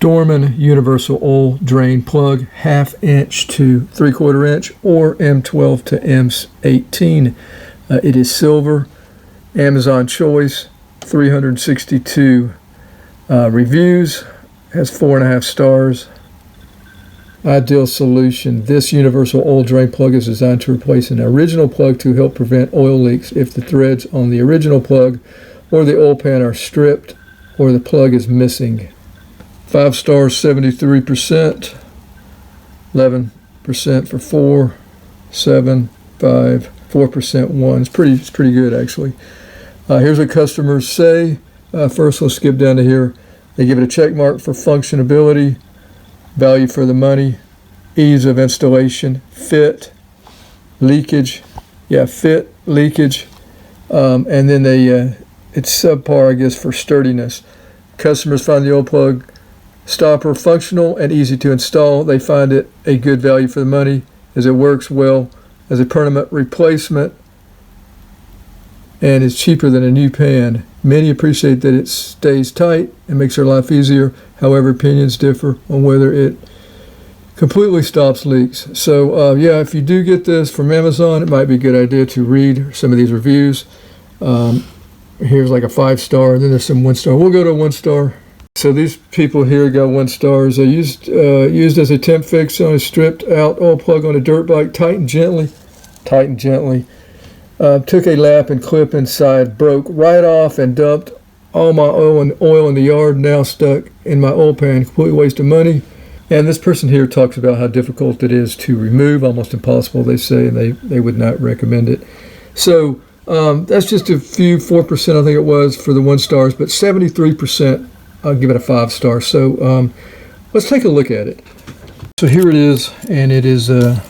Dorman universal oil drain plug, 1/2 inch to 3/4 inch, or M12 to M18. It is silver, Amazon choice, 362 reviews, has 4.5 stars. Ideal solution. This universal oil drain plug is designed to replace an original plug to help prevent oil leaks if the threads on the original plug or the oil pan are stripped or the plug is missing. 5 stars, 73%, 11% for 4, 7, 5, 4% 1. It's pretty good actually. Here's what customers say. First, let's skip down to here. They give it a check mark for functionability, value for the money, ease of installation, fit, leakage. Yeah, fit, leakage. And then it's subpar, I guess, for sturdiness. Customers find the oil plug stopper functional and easy to install. They find it a good value for the money as it works well as a permanent replacement and is cheaper than a new pan. Many appreciate that it stays tight and makes their life easier. However, opinions differ on whether it completely stops leaks. So yeah, if you do get this from Amazon, it might be a good idea to read some of these reviews. Here's like a 5-star, and then there's some 1-star. We'll go to 1-star. So these people here got 1 stars. They used as a temp fix on a stripped out oil plug on a dirt bike. Tighten gently. Took a lap and clip inside, broke right off and dumped all my oil in the yard, now stuck in my oil pan. Complete waste of money. And this person here talks about how difficult it is to remove, almost impossible, they say, and they would not recommend it. So that's just a few, 4% I think it was for the 1 stars, but 73%, I'll give it a 5 star. So let's take a look at it. So here it is, and it is a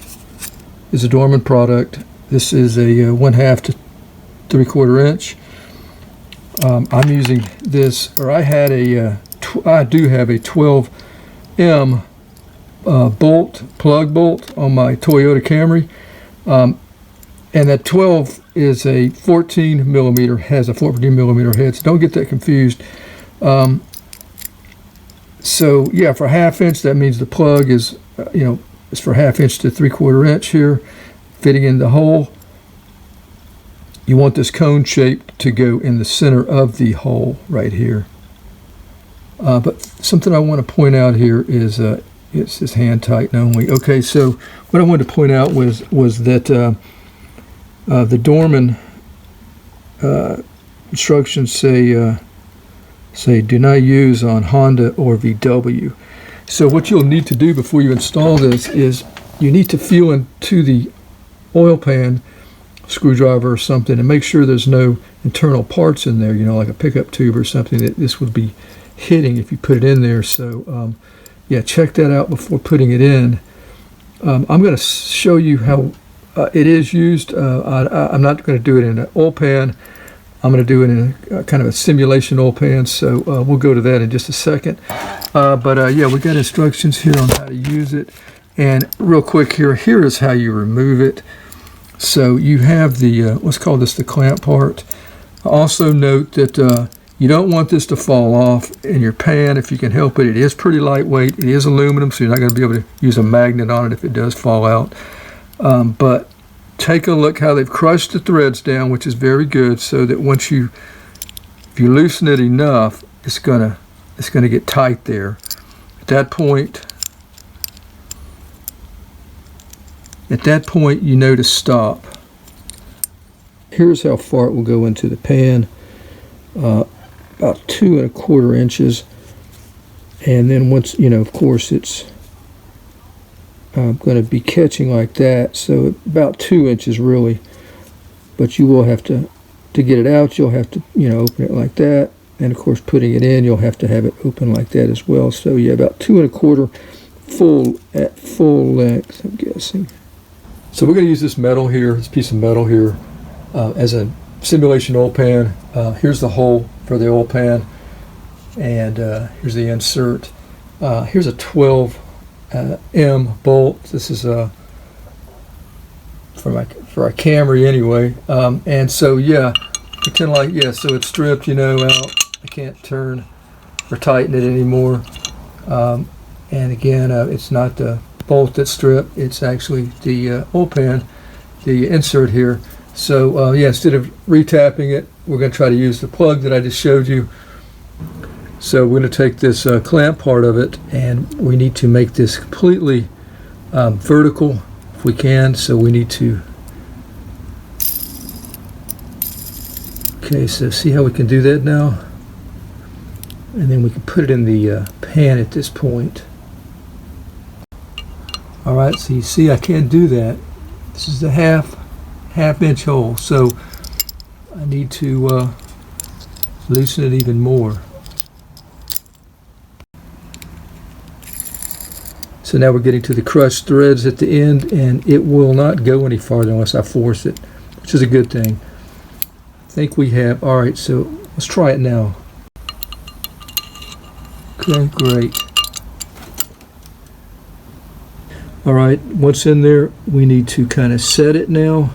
Dorman product. This is a 1/2 to 3/4 inch. I'm using this, or I do have a 12M plug bolt on my Toyota Camry, and that 12 is a 14 millimeter, has a 14 millimeter head, so don't get that confused. So yeah, for 1/2 inch, that means the plug is is for 1/2 inch to 3/4 inch here, fitting in the hole. You want this cone shape to go in the center of the hole right here. But something I want to point out here is it says hand tighten only. Okay, so what I wanted to point out was that the Dorman instructions say do not use on Honda or VW. So what you'll need to do before you install this is you need to feel into the oil pan screwdriver or something and make sure there's no internal parts in there, like a pickup tube or something that this would be hitting if you put it in there. So yeah, check that out before putting it in. I'm going to show you how it is used. I'm not going to do it in an oil pan. I'm going to do it in a kind of a simulation oil pan, so we'll go to that in just a second. But yeah, we got instructions here on how to use it. And real quick here is how you remove it. So you have the, let's call this the clamp part. Also note that you don't want this to fall off in your pan if you can help it. It is pretty lightweight. It is aluminum, so you're not going to be able to use a magnet on it if it does fall out. But take a look how they've crushed the threads down, which is very good, so that if you loosen it enough, it's gonna get tight there. At that point, you know to stop. Here's how far it will go into the pan, about 2 1/4 inches, and then once of course it's going to be catching like that, so about 2 inches really. But you will have to get it out, you'll have to open it like that, and of course putting it in, you'll have to have it open like that as well. So yeah, about 2 1/4 at full length, I'm guessing. So we're going to use this piece of metal here, as a simulation oil pan. Here's the hole for the oil pan, and here's the insert. Here's a 12M bolt. This is for our Camry anyway. And so yeah, pretend so it's stripped, out. I can't turn or tighten it anymore. And again, it's not the bolt that's stripped, it's actually the oil pan, the insert here. So yeah, instead of retapping it, we're going to try to use the plug that I just showed you. So we're going to take this clamp part of it, and we need to make this completely vertical if we can. So we need to, okay, so see how we can do that now? And then we can put it in the pan at this point. All right, so you see I can't do that. This is the half inch hole, so I need to loosen it even more. So now we're getting to the crushed threads at the end, and it will not go any farther unless I force it, which is a good thing. I think we have, all right, so let's try it now. Okay, great. All right, once in there, we need to kind of set it now.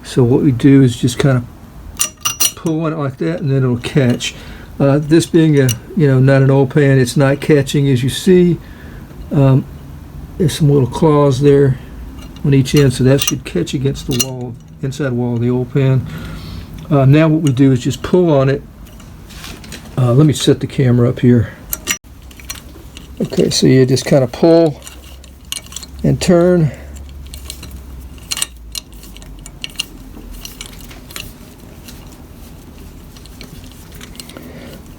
So what we do is just kind of pull on it like that, and then it'll catch. This being a, not an oil pan, it's not catching, as you see. There's some little claws there on each end, so that should catch against the wall, inside wall of the oil pan. Now what we do is just pull on it. Let me set the camera up here. Okay, so you just kind of pull and turn.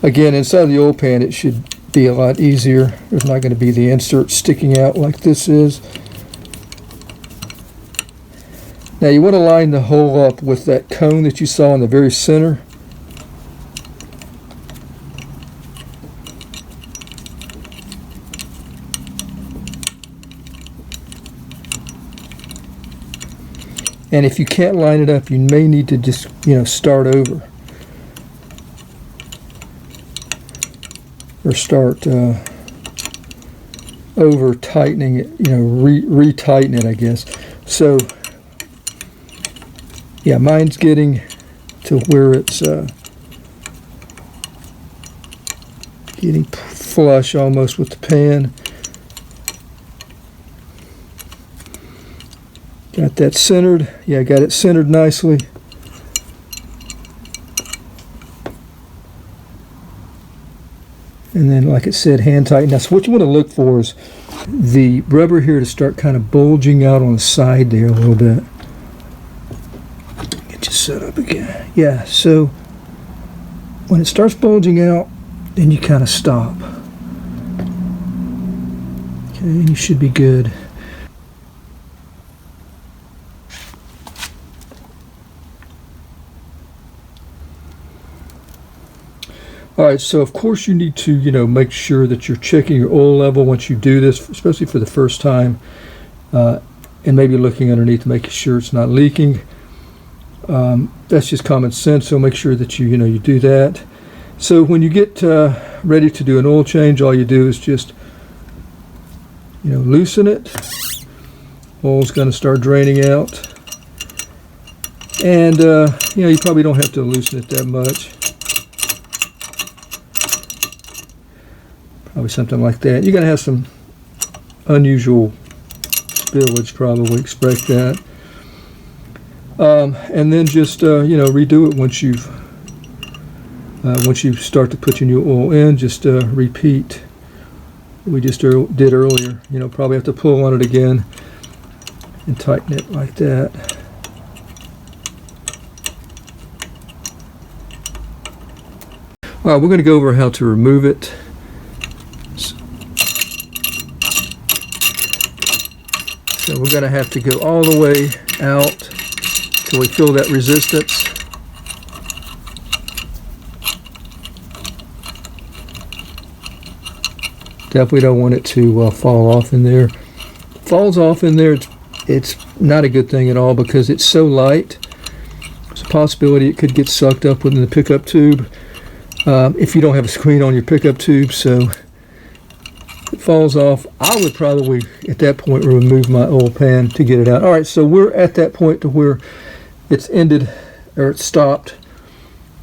Again, inside the oil pan, it should be a lot easier. There's not going to be the insert sticking out like this is. Now you want to line the hole up with that cone that you saw in the very center. And if you can't line it up, you may need to just, start over. Or start over tightening it, re-tighten it, I guess. So, yeah, mine's getting to where it's getting flush almost with the pan. Got that centered. Yeah, I got it centered nicely. And then, like it said, hand tighten. Now, so what you want to look for is the rubber here to start kind of bulging out on the side there a little bit. Get you set up again. Yeah, so when it starts bulging out, then you kind of stop. Okay, and you should be good. All right, so of course you need to, make sure that you're checking your oil level once you do this, especially for the first time, and maybe looking underneath to make sure it's not leaking. That's just common sense, so make sure that you do that. So when you get ready to do an oil change, all you do is just, loosen it. Oil's going to start draining out. And, you probably don't have to loosen it that much. Probably something like that. You're going to have some unusual spillage, probably, expect that. And then just, redo it once you start to put your new oil in, just repeat. We just did earlier. Probably have to pull on it again and tighten it like that. All right, we're going to go over how to remove it. So we're going to have to go all the way out till we feel that resistance. Definitely don't want it to fall off in there. Falls off in there, it's not a good thing at all because it's so light. There's a possibility it could get sucked up within the pickup tube if you don't have a screen on your pickup tube. So it falls off, I would probably at that point remove my oil pan to get it out. All right, so we're at that point to where it's ended, or it's stopped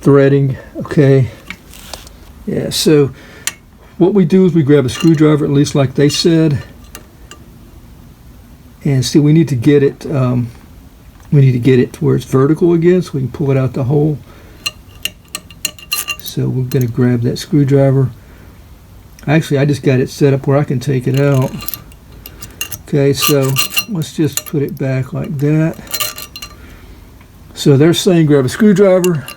threading. Okay, yeah, so what we do is we grab a screwdriver, at least like they said, and see, we need to get it to where it's vertical again, so we can pull it out the hole. So we're going to grab that screwdriver. Actually, I just got it set up where I can take it out. Okay, so let's just put it back like that. So they're saying grab a screwdriver,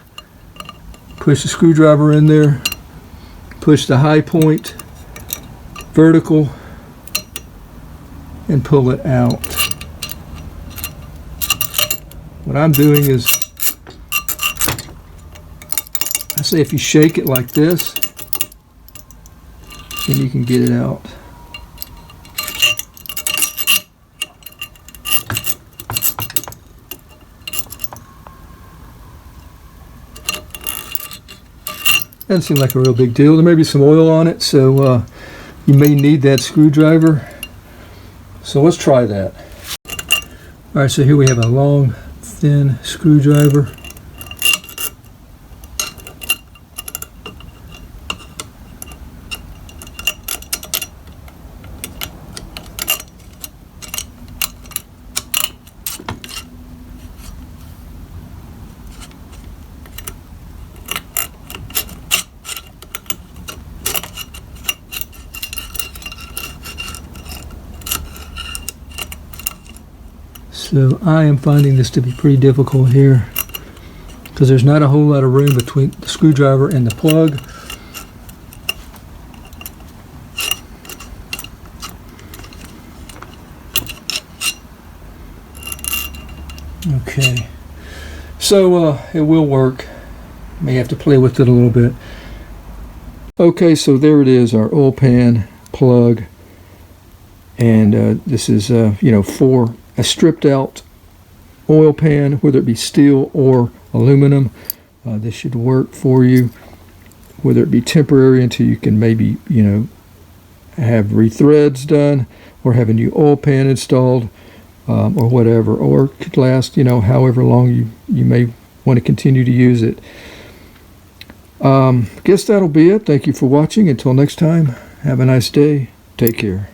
push the screwdriver in there, push the high point vertical, and pull it out. What I'm doing is, I say if you shake it like this, then you can get it out. Doesn't seem like a real big deal. There may be some oil on it, so you may need that screwdriver. So let's try that. All right, so here we have a long, thin screwdriver. So I am finding this to be pretty difficult here because there's not a whole lot of room between the screwdriver and the plug. Okay, so it will work. May have to play with it a little bit. Okay, so there it is, our oil pan plug, and this is for a stripped out oil pan, whether it be steel or aluminum. This should work for you, whether it be temporary until you can maybe have rethreads done, or have a new oil pan installed, or whatever, or it could last however long you may want to continue to use it. Guess that'll be it. Thank you for watching. Until next time, have a nice day. Take care.